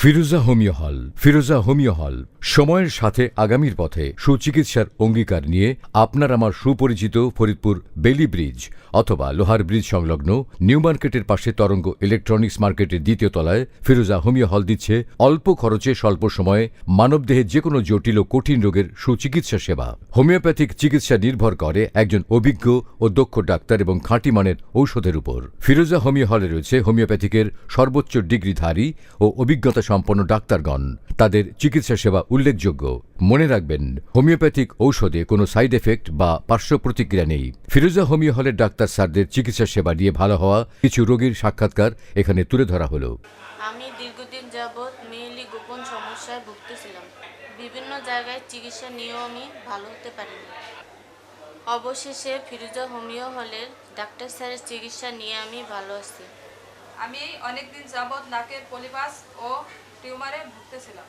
ফিরোজা homeo হল। ফিরোজা homeo হল সময়ের সাথে আগামীর পথে সুচিকিৎসার অঙ্গীকার নিয়ে আপনার আমার সুপরিচিত ফরিদপুর বেলি ব্রিজ অথবা লোহার ব্রিজ সংলগ্ন নিউ মার্কেটের পাশে তরঙ্গ ইলেকট্রনিক্স মার্কেটের দ্বিতীয় তলায় ফিরোজা হোমিও হল দিচ্ছে অল্প খরচে স্বল্প সময়ে মানবদেহে যে কোনো জটিল ও কঠিন রোগের সুচিকিৎসা সেবা। হোমিওপ্যাথিক চিকিৎসা নির্ভর করে একজন অভিজ্ঞ ও দক্ষ ডাক্তার এবং খাঁটি মানের ঔষধের উপর। ফিরোজা হোমিও হলে রয়েছে হোমিওপ্যাথিকের সর্বোচ্চ ডিগ্রিধারী ও অভিজ্ঞতা সম্পন্ন ডাক্তারগণ। তাদের চিকিৎসা সেবা উল্লেখযোগ্য। মনে রাখবেন, হোমিওপ্যাথিক ঔষধে কোনো সাইড এফেক্ট বা পার্শ্ব প্রতিক্রিয়া নেই। ফিরোজা হোমিও হলের ডাক্তার স্যারদের চিকিৎসা সেবা নিয়ে ভালো হওয়া কিছু রোগীর সাক্ষাৎকার এখানে তুলে ধরা হলো। আমি দীর্ঘদিন যাবৎ মেয়েলি গোপন সমস্যায় ভুগতেছিলাম। বিভিন্ন জায়গায় চিকিৎসা নিয়েও আমি ভালো হতে পারিনি। অবশেষে ফিরোজা হোমিও হলের ডাক্তার স্যারের চিকিৎসা নিয়ে আমি ভালো আছি। আমি অনেকদিন যাবৎ নাকের পলিপাস ও টিউমারে ভুগতেছিলাম।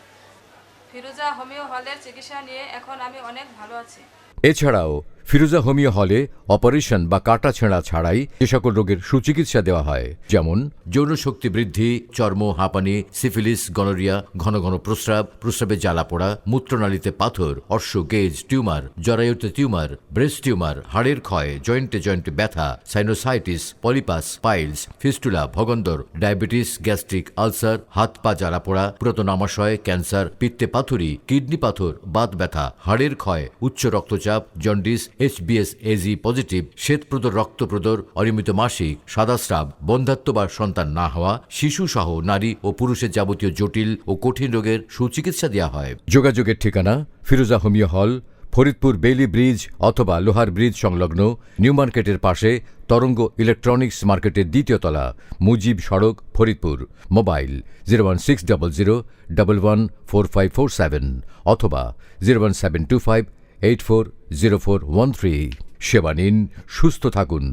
ফিরোজা হোমিও হলের চিকিৎসা নিয়ে এখন আমি অনেক ভালো আছি। এছাড়াও ফিরোজা হোমিও হলে অপারেশন বা কাটা ছেঁড়া ছাড়াই যে সকল রোগের সুচিকিৎসা দেওয়া হয়, যেমন যৌন শক্তি বৃদ্ধি, চর্ম, হাঁপানি, সিফিলিস, গনোরিয়া, ঘন ঘন প্রস্রাব, প্রস্রাবে জ্বালা পোড়া, মূত্রনালীতে পাথর, অর্শ, গেজ টিউমার, জরায়ুতে টিউমার, ব্রেস্ট টিউমার, হাড়ের ক্ষয়, জয়েন্টে জয়েন্টে ব্যথা, সাইনোসাইটিস, পলিপাস, পাইলস, ফিস্টুলা, ভগন্দর, ডায়াবেটিস, গ্যাস্ট্রিক আলসার, হাত পা জ্বালা পোড়া, পুরাতন আমাশয়, ক্যান্সার, পিত্তে পাথুরি, কিডনি পাথর, বাত ব্যথা, হাড়ের ক্ষয়, উচ্চ রক্তচাপ, জন্ডিস, HbS এজি পজিটিভ, শ্বেতপ্রদর, রক্তপ্রদর, অনিয়মিত মাসিক, সাদাস্রাব, বন্ধ্যাত্ব বা সন্তান না হওয়া, শিশু সহ নারী ও পুরুষের যাবতীয় জটিল ও কঠিন রোগের সুচিকিৎসা দেওয়া হয়। যোগাযোগের ঠিকানা ফিরোজা হোমিও হল, ফরিদপুর বেলি ব্রিজ অথবা লোহার ব্রিজ সংলগ্ন নিউ মার্কেটের পাশে তরঙ্গ ইলেকট্রনিক্স মার্কেটের দ্বিতীয় তলা, মুজিব সড়ক, ফরিদপুর। মোবাইল 01600114547 অথবা 01725840413। সেবা নিন, সুস্থ থাকুন।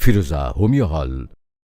ফিরোজা হোমিও হল।